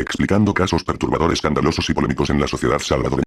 explicando casos perturbadores, escandalosos y polémicos en la sociedad salvadoreña.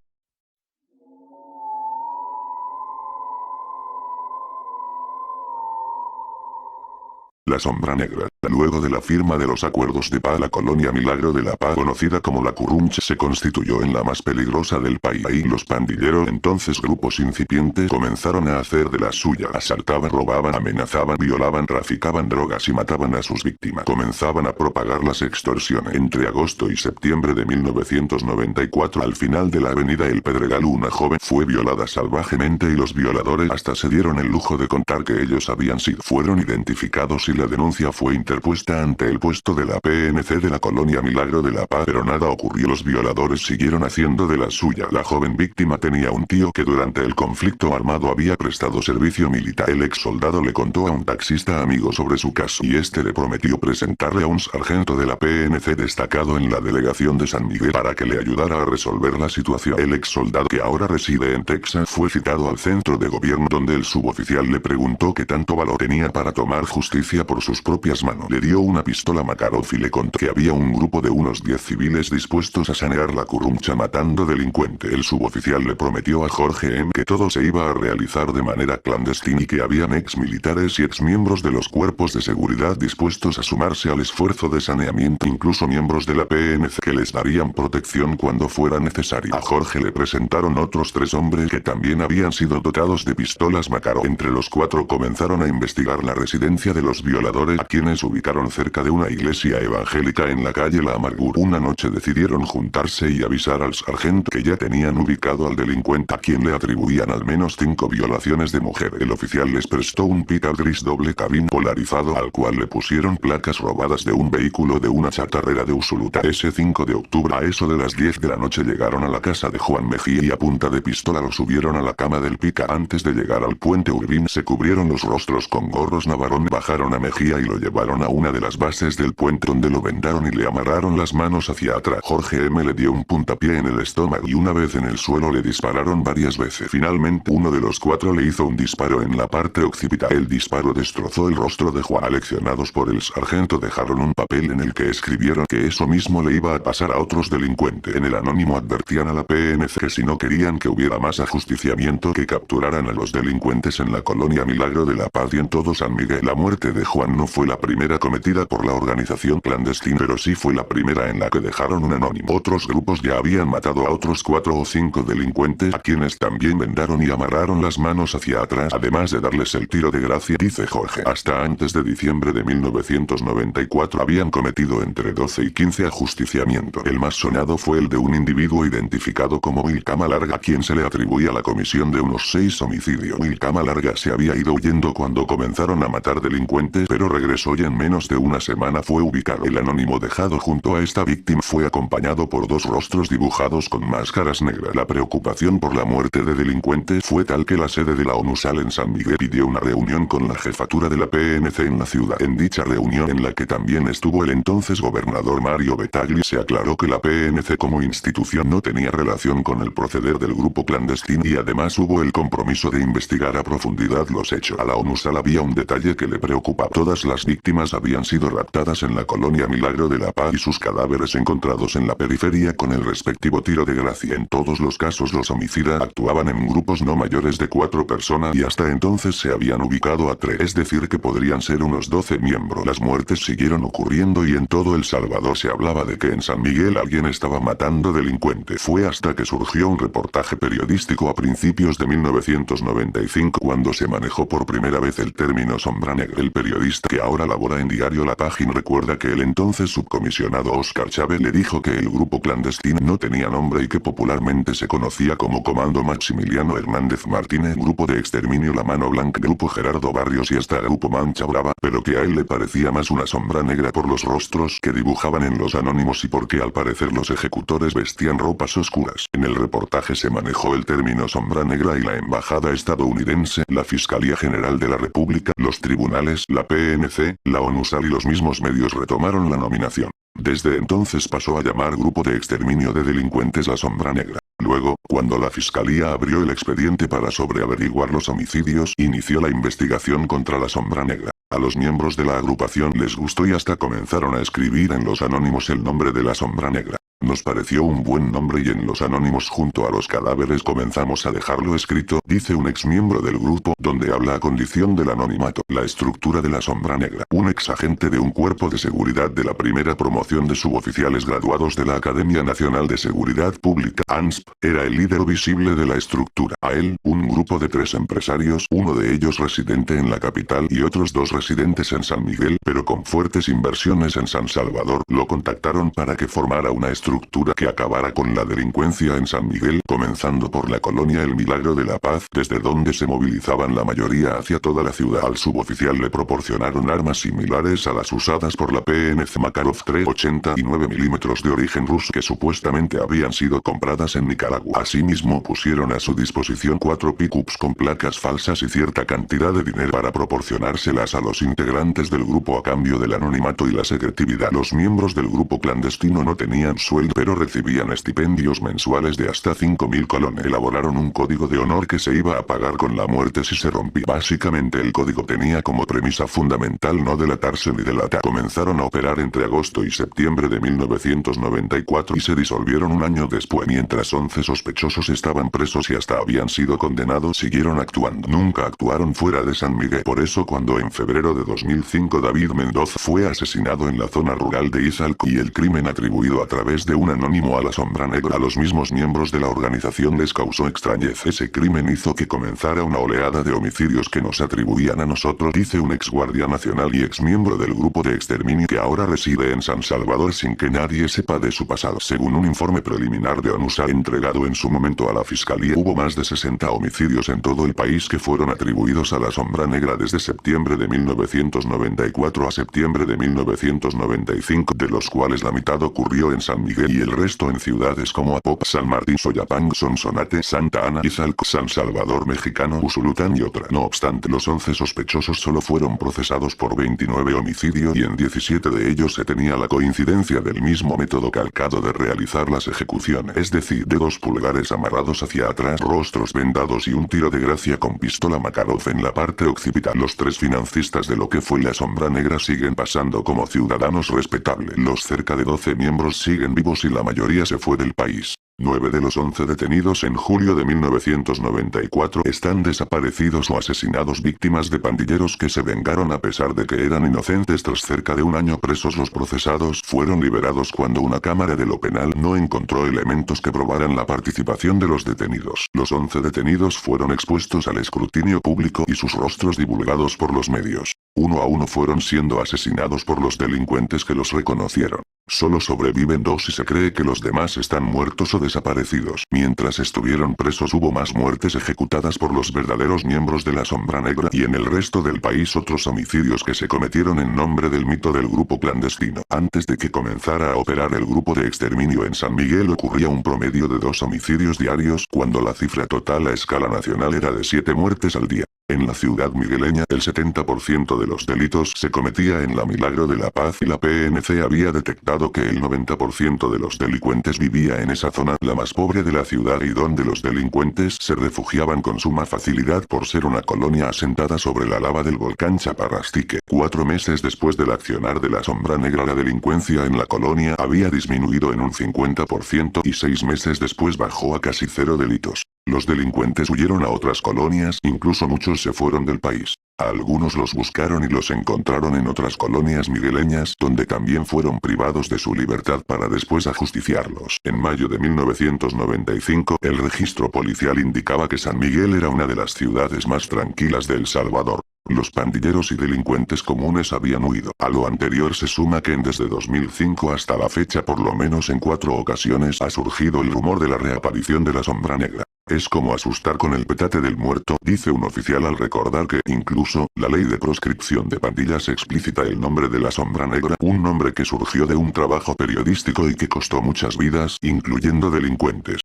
La Sombra Negra. Luego de la firma de los acuerdos de paz, la colonia Milagro de la Paz, conocida como la Currunch, se constituyó en la más peligrosa del país. Ahí los pandilleros, entonces grupos incipientes, comenzaron a hacer de la suya. Asaltaban, robaban, amenazaban, violaban, traficaban drogas y mataban a sus víctimas. Comenzaban a propagar las extorsiones. Entre agosto y septiembre de 1994, al final de la avenida El Pedregal, una joven fue violada salvajemente y los violadores hasta se dieron el lujo de contar que ellos habían sido. Fueron identificados y la denuncia fue interpuesta ante el puesto de la PNC de la colonia Milagro de la Paz, pero nada ocurrió. Los violadores siguieron haciendo de la suya. La joven víctima tenía un tío que durante el conflicto armado había prestado servicio militar. El ex soldado le contó a un taxista amigo sobre su caso y este le prometió presentarle a un sargento de la PNC destacado en la delegación de San Miguel para que le ayudara a resolver la situación. El ex soldado, que ahora reside en Texas, fue citado al centro de gobierno donde el suboficial le preguntó qué tanto valor tenía para tomar justicia por sus propias manos. Le dio una pistola Makarov y le contó que había un grupo de unos 10 civiles dispuestos a sanear la Curruncha matando delincuentes. El suboficial le prometió a Jorge M. que todo se iba a realizar de manera clandestina y que habían ex militares y ex miembros de los cuerpos de seguridad dispuestos a sumarse al esfuerzo de saneamiento, incluso miembros de la PNC que les darían protección cuando fuera necesario. A Jorge le presentaron otros 3 hombres que también habían sido dotados de pistolas Makarov. Entre los 4 comenzaron a investigar la residencia de los violadores, a quienes ubicaron cerca de una iglesia evangélica en la calle La Amargura. Una noche decidieron juntarse y avisar al sargento que ya tenían ubicado al delincuente, a quien le atribuían al menos 5 violaciones de mujer. El oficial les prestó un pickup gris doble cabina polarizado al cual le pusieron placas robadas de un vehículo de una chatarrera de Usulután. Ese 5 de octubre a eso de las 10 de la noche llegaron a la casa de Juan Mejía y a punta de pistola lo subieron a la cama del pickup. Antes de llegar al puente Urbín se cubrieron los rostros con gorros Navarón, bajaron a Mejía y lo llevaron a una de las bases del puente donde lo vendaron y le amarraron las manos hacia atrás. Jorge M. le dio un puntapié en el estómago y una vez en el suelo le dispararon varias veces. Finalmente uno de los 4 le hizo un disparo en la parte occipital. El disparo destrozó el rostro de Juan. Aleccionados por el sargento dejaron un papel en el que escribieron que eso mismo le iba a pasar a otros delincuentes. En el anónimo advertían a la PNC que si no querían que hubiera más ajusticiamiento que capturaran a los delincuentes en la colonia Milagro de la Paz y en todo San Miguel. La muerte de Juan no fue la primera cometida por la organización clandestina, pero sí fue la primera en la que dejaron un anónimo. Otros grupos ya habían matado a otros 4 o 5 delincuentes, a quienes también vendaron y amarraron las manos hacia atrás, además de darles el tiro de gracia, dice Jorge. Hasta antes de diciembre de 1994 habían cometido entre 12 y 15 ajusticiamientos. El más sonado fue el de un individuo identificado como Will Cama Larga, a quien se le atribuía la comisión de unos 6 homicidios. Will Cama Larga se había ido huyendo cuando comenzaron a matar delincuentes, pero regresó y en menos de una semana fue ubicado. El anónimo dejado junto a esta víctima fue acompañado por 2 rostros dibujados con máscaras negras. La preocupación por la muerte de delincuentes fue tal que la sede de la ONUSAL en San Miguel pidió una reunión con la jefatura de la PNC en la ciudad. En dicha reunión, en la que también estuvo el entonces gobernador Mario Betagli, se aclaró que la PNC como institución no tenía relación con el proceder del grupo clandestino y además hubo el compromiso de investigar a profundidad los hechos. A la ONUSAL había un detalle que le preocupaba. Todas las víctimas habían sido raptadas en la colonia Milagro de la Paz y sus cadáveres encontrados en la periferia con el respectivo tiro de gracia. En todos los casos los homicidas actuaban en grupos no mayores de 4 personas y hasta entonces se habían ubicado a 3, es decir que podrían ser unos 12 miembros. Las muertes siguieron ocurriendo y en todo El Salvador se hablaba de que en San Miguel alguien estaba matando delincuentes. Fue hasta que surgió un reportaje periodístico a principios de 1995 cuando se manejó por primera vez el término Sombra Negra. El periodista que ahora labora en Diario La Página recuerda que el entonces subcomisionado Oscar Chávez le dijo que el grupo clandestino no tenía nombre y que popularmente se conocía como Comando Maximiliano Hernández Martínez, Grupo de Exterminio La Mano Blanca, Grupo Gerardo Barrios y hasta Grupo Mancha Brava, pero que a él le parecía más una sombra negra por los rostros que dibujaban en los anónimos y porque al parecer los ejecutores vestían ropas oscuras. En el reportaje se manejó el término sombra negra y la embajada estadounidense, la Fiscalía General de la República, los tribunales, la PNC, la ONUSAL y los mismos medios retomaron la nominación. Desde entonces pasó a llamar Grupo de Exterminio de Delincuentes la Sombra Negra. Luego, cuando la fiscalía abrió el expediente para sobreaveriguar los homicidios, inició la investigación contra la Sombra Negra. A los miembros de la agrupación les gustó y hasta comenzaron a escribir en los anónimos el nombre de la sombra negra. Nos pareció un buen nombre y en los anónimos junto a los cadáveres comenzamos a dejarlo escrito, dice un ex miembro del grupo, donde habla a condición del anonimato. La estructura de la sombra negra. Un ex agente de un cuerpo de seguridad de la primera promoción de suboficiales graduados de la Academia Nacional de Seguridad Pública, ANSP, era el líder visible de la estructura. A él, un grupo de 3 empresarios, uno de ellos residente en la capital y otros 2 residentes en San Miguel, pero con fuertes inversiones en San Salvador, lo contactaron para que formara una estructura que acabara con la delincuencia en San Miguel, comenzando por la colonia El Milagro de la Paz, desde donde se movilizaban la mayoría hacia toda la ciudad. Al suboficial le proporcionaron armas similares a las usadas por la PNC Makarov 389 mm de origen ruso que supuestamente habían sido compradas en Nicaragua. Asimismo pusieron a su disposición 4 pickups con placas falsas y cierta cantidad de dinero para proporcionárselas a los integrantes del grupo a cambio del anonimato y la secretividad. Los miembros del grupo clandestino no tenían sueldo pero recibían estipendios mensuales de hasta 5.000 colones. Elaboraron un código de honor que se iba a pagar con la muerte si se rompía. Básicamente el código tenía como premisa fundamental no delatarse ni delatar. Comenzaron a operar entre agosto y septiembre de 1994 y se disolvieron un año después. Mientras 11 sospechosos estaban presos y hasta habían sido condenados, siguieron actuando. Nunca actuaron fuera de San Miguel. Por eso cuando en febrero de 2005 David Mendoza fue asesinado en la zona rural de Izalco y el crimen atribuido a través de un anónimo a la sombra negra, a los mismos miembros de la organización les causó extrañeza. Ese crimen hizo que comenzara una oleada de homicidios que nos atribuían a nosotros, dice un ex guardia nacional y ex miembro del grupo de exterminio que ahora reside en San Salvador sin que nadie sepa de su pasado. Según un informe preliminar de ONUSA entregado en su momento a la fiscalía, hubo más de 60 homicidios en todo el país que fueron atribuidos a la sombra negra desde septiembre de 1994 a septiembre de 1995, de los cuales la mitad ocurrió en San Miguel y el resto en ciudades como Apop, San Martín, Soyapango, Sonsonate, Santa Ana, Izalco, San Salvador Mexicano, Usulután y otra. No obstante, los 11 sospechosos solo fueron procesados por 29 homicidios y en 17 de ellos se tenía la coincidencia del mismo método calcado de realizar las ejecuciones, es decir, dedos pulgares amarrados hacia atrás, rostros vendados y un tiro de gracia con pistola Makarov en la parte occipital. Los 3 financistas de lo que fue la sombra negra siguen pasando como ciudadanos respetables. Los cerca de 12 miembros siguen vivos y la mayoría se fue del país. 9 de los 11 detenidos en julio de 1994 están desaparecidos o asesinados, víctimas de pandilleros que se vengaron a pesar de que eran inocentes. Tras cerca de un año presos, los procesados fueron liberados cuando una cámara de lo penal no encontró elementos que probaran la participación de los detenidos. Los 11 detenidos fueron expuestos al escrutinio público y sus rostros divulgados por los medios. Uno a uno fueron siendo asesinados por los delincuentes que los reconocieron. Solo sobreviven 2 y se cree que los demás están muertos o desaparecidos. Mientras estuvieron presos hubo más muertes ejecutadas por los verdaderos miembros de la sombra negra y en el resto del país otros homicidios que se cometieron en nombre del mito del grupo clandestino. Antes de que comenzara a operar el grupo de exterminio en San Miguel ocurría un promedio de 2 homicidios diarios, cuando la cifra total a escala nacional era de 7 muertes al día. En la ciudad migueleña, el 70% de los delitos se cometía en la Milagro de la Paz y la PNC había detectado que el 90% de los delincuentes vivía en esa zona, la más pobre de la ciudad y donde los delincuentes se refugiaban con suma facilidad por ser una colonia asentada sobre la lava del volcán Chaparrastique. 4 meses después del accionar de la sombra negra, la delincuencia en la colonia había disminuido en un 50% y 6 meses después bajó a casi 0 delitos. Los delincuentes huyeron a otras colonias, incluso muchos se fueron del país. A algunos los buscaron y los encontraron en otras colonias migueleñas, donde también fueron privados de su libertad para después ajusticiarlos. En mayo de 1995, el registro policial indicaba que San Miguel era una de las ciudades más tranquilas de El Salvador. Los pandilleros y delincuentes comunes habían huido. A lo anterior se suma que desde 2005 hasta la fecha por lo menos en 4 ocasiones ha surgido el rumor de la reaparición de la sombra negra. Es como asustar con el petate del muerto, dice un oficial al recordar que, incluso, la ley de proscripción de pandillas explícita el nombre de la sombra negra, un nombre que surgió de un trabajo periodístico y que costó muchas vidas, incluyendo delincuentes.